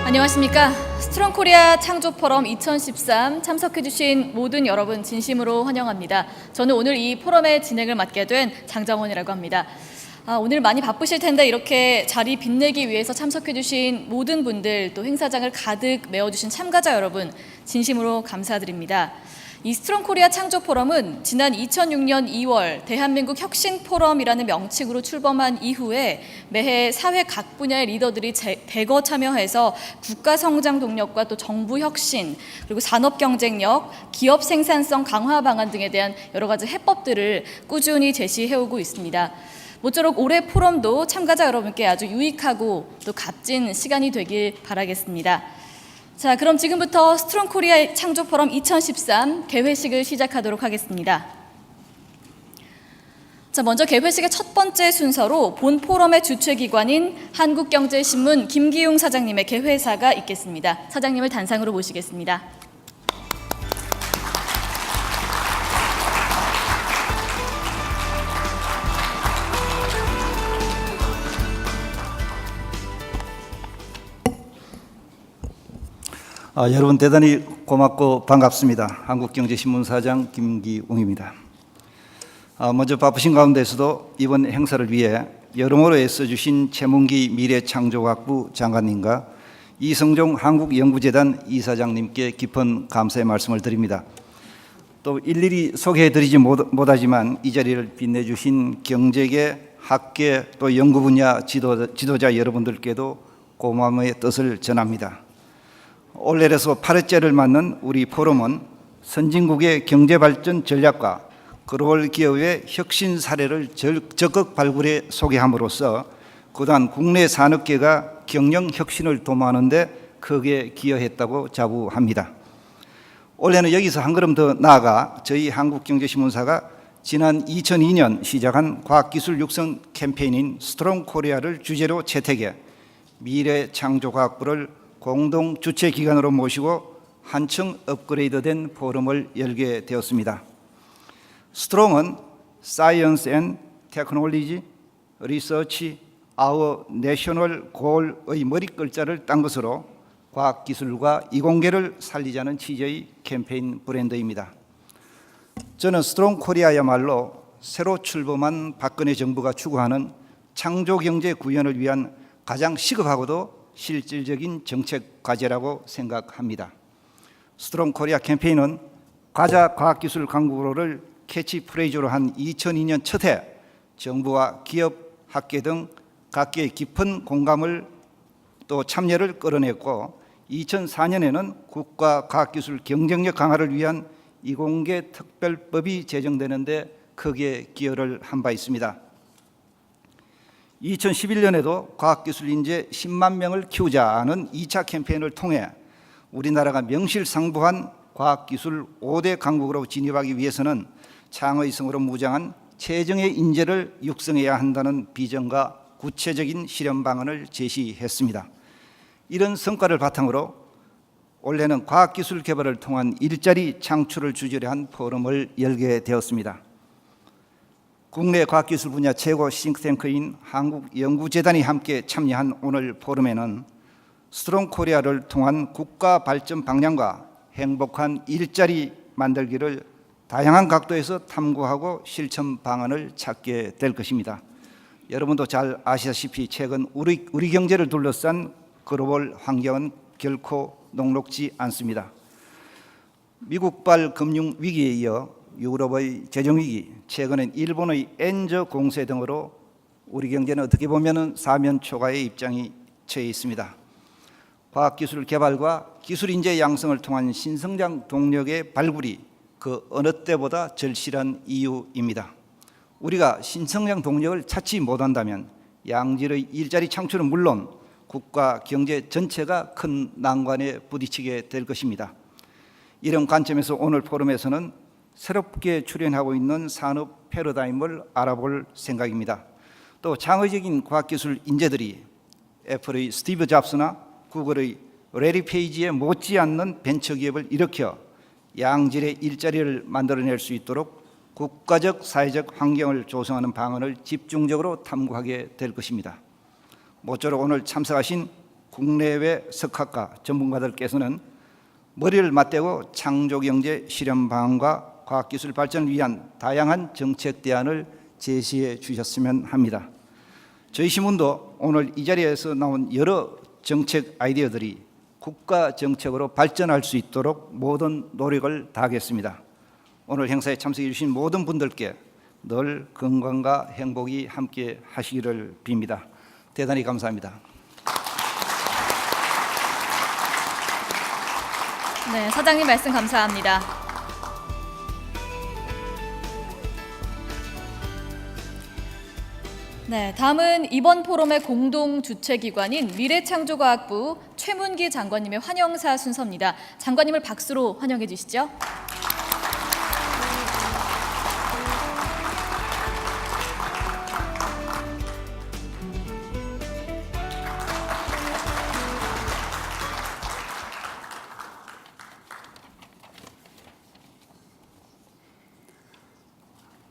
안녕하십니까. 스트롱코리아 창조포럼 2013 참석해주신 모든 여러분 진심으로 환영합니다. 저는 오늘 이 포럼의 진행을 맡게 된 장정원이라고 합니다. 오늘 많이 바쁘실 텐데 이렇게 자리 빛내기 위해서 참석해주신 모든 분들, 또 행사장을 가득 메워주신 참가자 여러분 진심으로 감사드립니다. 이 스트롱코리아 창조포럼은 지난 2006년 2월 대한민국 혁신포럼이라는 명칭으로 출범한 이후에 매해 사회 각 분야의 리더들이 대거 참여해서 국가 성장 동력과 또 정부 혁신, 그리고 산업 경쟁력, 기업 생산성 강화 방안 등에 대한 여러 가지 해법들을 꾸준히 제시해오고 있습니다. 모쪼록 올해 포럼도 참가자 여러분께 아주 유익하고 또 값진 시간이 되길 바라겠습니다. 자, 그럼 지금부터 스트롱코리아 창조포럼 2013 개회식을 시작하도록 하겠습니다. 자, 먼저 개회식의 첫 번째 순서로 본 포럼의 주최기관인 한국경제신문 김기웅 사장님의 개회사가 있겠습니다. 사장님을 단상으로 모시겠습니다. 여러분 대단히 고맙고 반갑습니다. 한국경제신문 사장 김기웅입니다. 먼저 바쁘신 가운데서도 이번 행사를 위해 여러모로 애써주신 최문기 미래창조학부 장관님과 이성종 한국연구재단 이사장님께 깊은 감사의 말씀을 드립니다. 또 일일이 소개해드리지 못하지만 이 자리를 빛내주신 경제계, 학계, 또 연구 분야 지도자 여러분들께도 고마움의 뜻을 전합니다. 올해에서 8회째를 맞는 우리 포럼은 선진국의 경제발전 전략과 글로벌 기업의 혁신 사례를 적극 발굴해 소개함으로써 그동안 국내 산업계가 경영 혁신을 도모하는 데 크게 기여했다고 자부합니다. 올해는 여기서 한 걸음 더 나아가 저희 한국경제신문사가 지난 2002년 시작한 과학기술 육성 캠페인인 스트롱코리아를 주제로 채택해 미래창조과학부를 공동 주최 기관으로 모시고 한층 업그레이드된 포럼을 열게 되었습니다. 스트롱은 Science and Technology Research Our National Goal의 머리글자를 딴 것으로 과학기술과 이공계를 살리자는 취지의 캠페인 브랜드입니다. 저는 스트롱코리아야말로 새로 출범한 박근혜 정부가 추구하는 창조경제 구현을 위한 가장 시급하고도 실질적인 정책 과제라고 생각합니다. 스트롱코리아 캠페인은 가자 과학기술 강국으로를 캐치프레이즈로 한 2002년 첫해 정부와 기업, 학계 등 각계의 깊은 공감을 또 참여를 끌어냈고 2004년에는 국가 과학기술 경쟁력 강화를 위한 이공계 특별법이 제정되는 데 크게 기여를 한 바 있습니다. 2011년에도 과학기술 인재 10만 명을 키우자는 2차 캠페인을 통해 우리나라가 명실상부한 과학기술 5대 강국으로 진입하기 위해서는 창의성으로 무장한 최정예 인재를 육성해야 한다는 비전과 구체적인 실현 방안을 제시했습니다. 이런 성과를 바탕으로 올해는 과학기술 개발을 통한 일자리 창출을 주제로 한 포럼을 열게 되었습니다. 국내 과학기술 분야 최고 싱크탱크인 한국연구재단이 함께 참여한 오늘 포럼에는 스트롱코리아를 통한 국가 발전 방향과 행복한 일자리 만들기를 다양한 각도에서 탐구하고 실천 방안을 찾게 될 것입니다. 여러분도 잘 아시다시피 최근 우리 경제를 둘러싼 글로벌 환경은 결코 녹록지 않습니다. 미국발 금융 위기에 이어 유럽의 재정위기, 최근엔 일본의 엔저 공세 등으로 우리 경제는 어떻게 보면 사면초가의 입장이 처해 있습니다. 과학기술 개발과 기술인재 양성을 통한 신성장 동력의 발굴이 그 어느 때보다 절실한 이유입니다. 우리가 신성장 동력을 찾지 못한다면 양질의 일자리 창출은 물론 국가 경제 전체가 큰 난관에 부딪히게 될 것입니다. 이런 관점에서 오늘 포럼에서는 새롭게 출현하고 있는 산업 패러다임을 알아볼 생각입니다. 또 창의적인 과학기술 인재들이 애플의 스티브 잡스나 구글의 레리 페이지에 못지않는 벤처기업을 일으켜 양질의 일자리를 만들어낼 수 있도록 국가적 사회적 환경을 조성하는 방안을 집중적으로 탐구하게 될 것입니다. 모쪼록 오늘 참석하신 국내외 석학과 전문가들께서는 머리를 맞대고 창조경제 실현 방안과 과학기술 발전을 위한 다양한 정책 대안을 제시해 주셨으면 합니다. 저희 신문도 오늘 이 자리에서 나온 여러 정책 아이디어들이 국가 정책으로 발전할 수 있도록 모든 노력을 다하겠습니다. 오늘 행사에 참석해 주신 모든 분들께 늘 건강과 행복이 함께 하시기를 빕니다. 대단히 감사합니다. 네, 사장님 말씀 감사합니다. 네, 다음은 이번 포럼의 공동 주최기관인 미래창조과학부 최문기 장관님의 환영사 순서입니다. 장관님을 박수로 환영해 주시죠.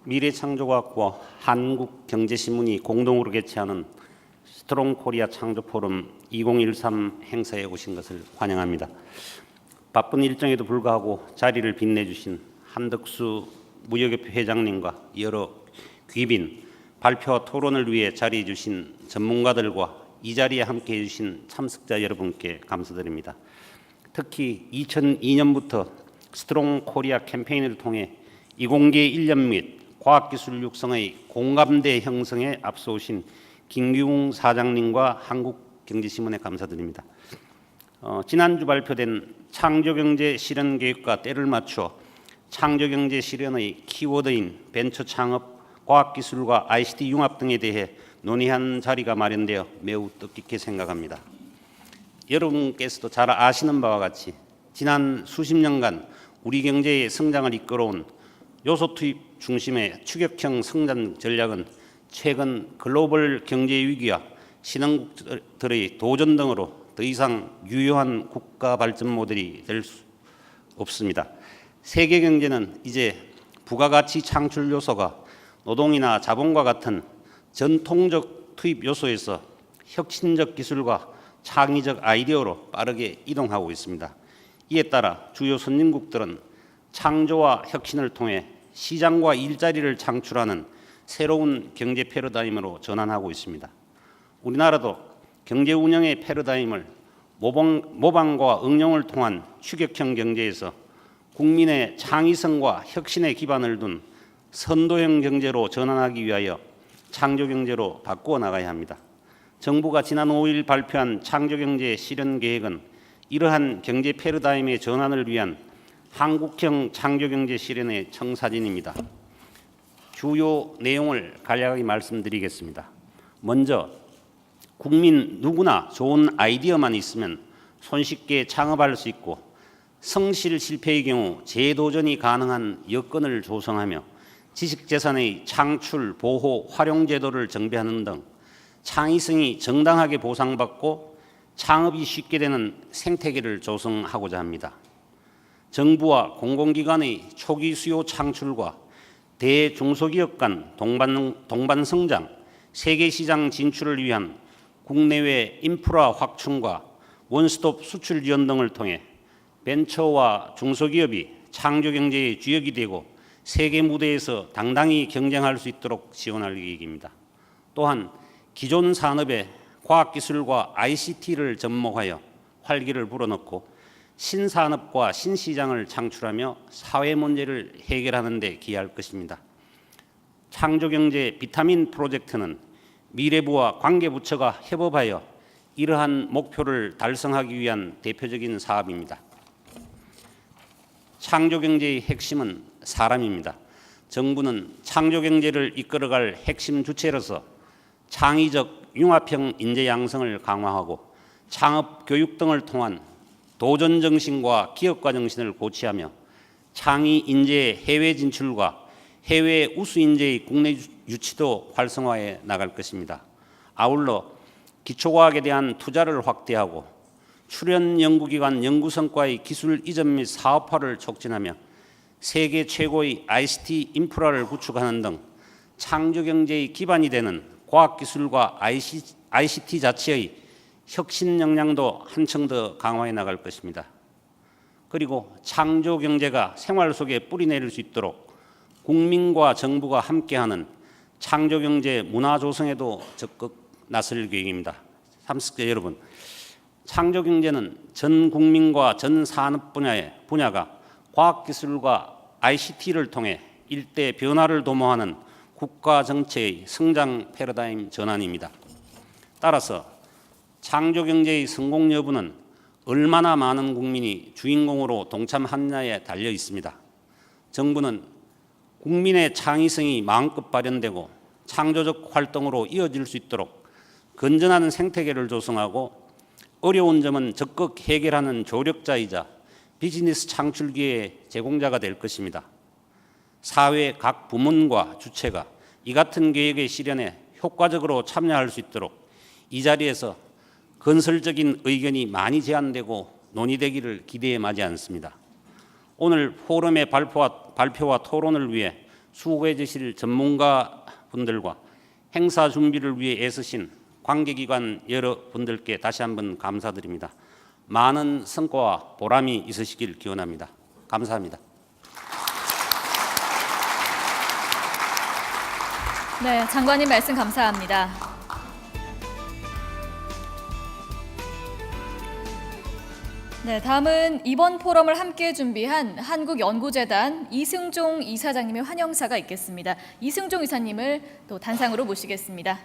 미래창조과학부와 한국경제신문이 공동으로 개최하는 스트롱코리아 창조포럼 2013 행사에 오신 것을 환영합니다. 바쁜 일정에도 불구하고 자리를 빛내주신 한덕수 무역협회 회장님과 여러 귀빈, 발표와 토론을 위해 자리해 주신 전문가들과 이 자리에 함께해 주신 참석자 여러분께 감사드립니다. 특히 2002년부터 스트롱코리아 캠페인을 통해 이공계 인력 및 과학기술 육성의 공감대 형성에 앞서오신 김규웅 사장님과 한국경제신문에 감사드립니다. 지난주 발표된 창조경제 실현 계획과 때를 맞춰 창조경제 실현의 키워드인 벤처 창업, 과학기술과 ICT 융합 등에 대해 논의한 자리가 마련되어 매우 뜻깊게 생각합니다. 여러분께서도 잘 아시는 바와 같이 지난 수십 년간 우리 경제의 성장을 이끌어온 요소 투입 중심의 추격형 성장 전략은 최근 글로벌 경제 위기와 신흥국들의 도전 등으로 더 이상 유효한 국가 발전 모델이 될 수 없습니다. 세계 경제는 이제 부가가치 창출 요소가 노동이나 자본과 같은 전통적 투입 요소에서 혁신적 기술과 창의적 아이디어로 빠르게 이동하고 있습니다. 이에 따라 주요 선진국들은 창조와 혁신을 통해 시장과 일자리를 창출하는 새로운 경제 패러다임으로 전환하고 있습니다. 우리나라도 경제 운영의 패러다임을 모방과 응용을 통한 추격형 경제에서 국민의 창의성과 혁신의 기반을 둔 선도형 경제로 전환하기 위하여 창조경제로 바꾸어 나가야 합니다. 정부가 지난 5일 발표한 창조경제 실현 계획은 이러한 경제 패러다임의 전환을 위한 한국형 창조경제 실현의 청사진입니다. 주요 내용을 간략하게 말씀드리겠습니다. 먼저 국민 누구나 좋은 아이디어만 있으면 손쉽게 창업할 수 있고 성실 실패의 경우 재도전이 가능한 여건을 조성하며 지식재산의 창출, 보호, 활용 제도를 정비하는 등 창의성이 정당하게 보상받고 창업이 쉽게 되는 생태계를 조성하고자 합니다. 정부와 공공기관의 초기 수요 창출과 대중소기업 간 동반 성장, 세계시장 진출을 위한 국내외 인프라 확충과 원스톱 수출 지원 등을 통해 벤처와 중소기업이 창조경제의 주역이 되고 세계 무대에서 당당히 경쟁할 수 있도록 지원할 계획입니다. 또한 기존 산업에 과학기술과 ICT를 접목하여 활기를 불어넣고 신산업과 신시장을 창출하며 사회 문제를 해결하는 데 기여할 것입니다. 창조경제 비타민 프로젝트는 미래부와 관계부처가 협업하여 이러한 목표를 달성하기 위한 대표적인 사업입니다. 창조경제의 핵심은 사람입니다. 정부는 창조경제를 이끌어갈 핵심 주체로서 창의적 융합형 인재 양성을 강화하고 창업 교육 등을 통한 도전 정신과 기업가 정신을 고취하며 창의 인재의 해외 진출과 해외 우수 인재의 국내 유치도 활성화해 나갈 것입니다. 아울러 기초과학에 대한 투자를 확대하고 출연 연구기관 연구 성과의 기술 이전 및 사업화를 촉진하며 세계 최고의 ICT 인프라를 구축하는 등 창조경제의 기반이 되는 과학기술과 ICT 자체의 혁신 역량도 한층 더 강화해 나갈 것입니다. 그리고 창조 경제가 생활 속에 뿌리내릴 수 있도록 국민과 정부가 함께하는 창조 경제 문화 조성에도 적극 나설 계획입니다. 참석자 여러분, 창조 경제는 전 국민과 전 산업 분야가 과학기술과 ICT를 통해 일대 변화를 도모하는 국가 정책의 성장 패러다임 전환입니다. 따라서 창조 경제의 성공 여부는 얼마나 많은 국민이 주인공으로 동참하느냐에 달려 있습니다. 정부는 국민의 창의성이 마음껏 발현되고 창조적 활동으로 이어질 수 있도록 건전한 생태계를 조성하고 어려운 점은 적극 해결하는 조력자이자 비즈니스 창출 기회의 제공자가 될 것입니다. 사회 각 부문과 주체가 이 같은 계획의 실현에 효과적으로 참여할 수 있도록 이 자리에서 건설적인 의견이 많이 제안되고 논의되기를 기대에 마지 않습니다. 오늘 포럼의 발표와 토론을 위해 수고해 주실 전문가분들과 행사 준비를 위해 애쓰신 관계기관 여러분들께 다시 한번 감사드립니다. 많은 성과와 보람이 있으시길 기원합니다. 감사합니다. 네, 장관님 말씀 감사합니다. 네, 다음은 이번 포럼을 함께 준비한 한국연구재단 이승종 이사장님의 환영사가 있겠습니다. 이승종 이사님을 또 단상으로 모시겠습니다.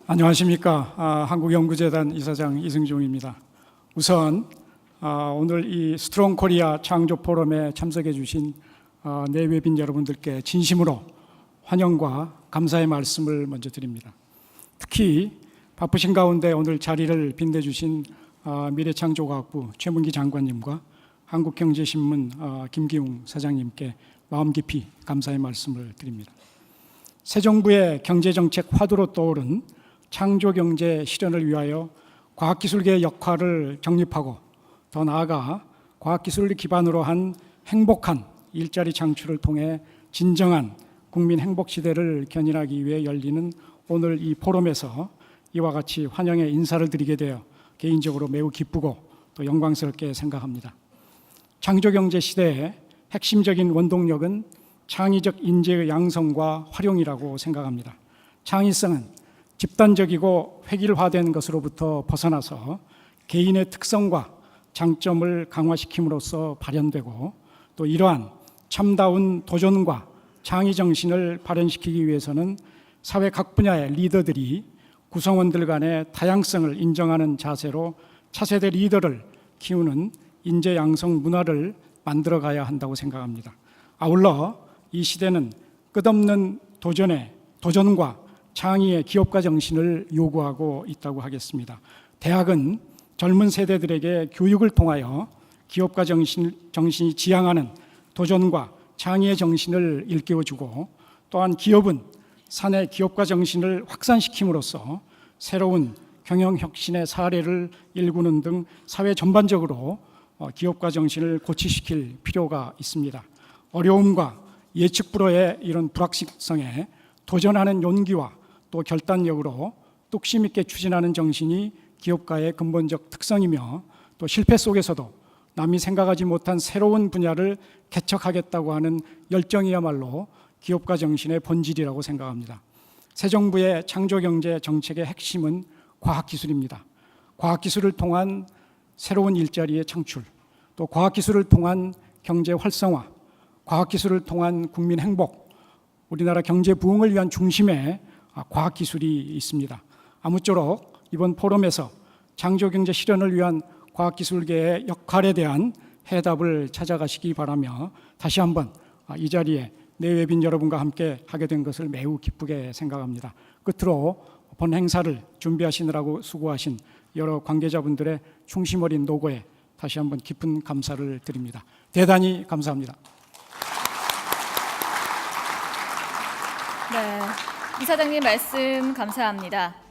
안녕하십니까. 한국연구재단 이사장 이승종입니다. 우선 오늘 이 스트롱 코리아 창조 포럼에 참석해 주신 내외빈 여러분들께 진심으로 환영과 감사의 말씀을 먼저 드립니다. 특히 바쁘신 가운데 오늘 자리를 빛내주신 미래창조과학부 최문기 장관님과 한국경제신문 김기웅 사장님께 마음 깊이 감사의 말씀을 드립니다. 새 정부의 경제정책 화두로 떠오른 창조경제 실현을 위하여 과학기술계의 역할을 정립하고 더 나아가 과학기술을 기반으로 한 행복한 일자리 창출을 통해 진정한 국민 행복시대를 견인하기 위해 열리는 오늘 이 포럼에서 이와 같이 환영의 인사를 드리게 되어 개인적으로 매우 기쁘고 또 영광스럽게 생각합니다. 창조경제 시대의 핵심적인 원동력은 창의적 인재의 양성과 활용이라고 생각합니다. 창의성은 집단적이고 획일화된 것으로부터 벗어나서 개인의 특성과 장점을 강화시킴으로써 발현되고 또 이러한 참다운 도전과 창의 정신을 발현시키기 위해서는 사회 각 분야의 리더들이 구성원들 간의 다양성을 인정하는 자세로 차세대 리더를 키우는 인재 양성 문화를 만들어가야 한다고 생각합니다. 아울러 이 시대는 끝없는 도전과 창의의 기업가 정신을 요구하고 있다고 하겠습니다. 대학은 젊은 세대들에게 교육을 통하여 기업가 정신이 지향하는 도전과 창의의 정신을 일깨워주고 또한 기업은 사내 기업가 정신을 확산시킴으로써 새로운 경영혁신의 사례를 일구는 등 사회 전반적으로 기업가 정신을 고취시킬 필요가 있습니다. 어려움과 예측 불허의 이런 불확실성에 도전하는 용기와 또 결단력으로 뚝심 있게 추진하는 정신이 기업가의 근본적 특성이며 또 실패 속에서도 남이 생각하지 못한 새로운 분야를 개척하겠다고 하는 열정이야말로 기업가 정신의 본질이라고 생각합니다. 새 정부의 창조경제 정책의 핵심은 과학기술입니다. 과학기술을 통한 새로운 일자리의 창출, 또 과학기술을 통한 경제 활성화, 과학기술을 통한 국민 행복, 우리나라 경제 부흥을 위한 중심에 과학기술이 있습니다. 아무쪼록 이번 포럼에서 창조경제 실현을 위한 과학기술계의 역할에 대한 해답을 찾아가시기 바라며 다시 한번 이 자리에 내외빈 여러분과 함께 하게 된 것을 매우 기쁘게 생각합니다. 끝으로 본 행사를 준비하시느라고 수고하신 여러 관계자분들의 충심 어린 노고에 다시 한번 깊은 감사를 드립니다. 대단히 감사합니다. 네, 이사장님 말씀 감사합니다.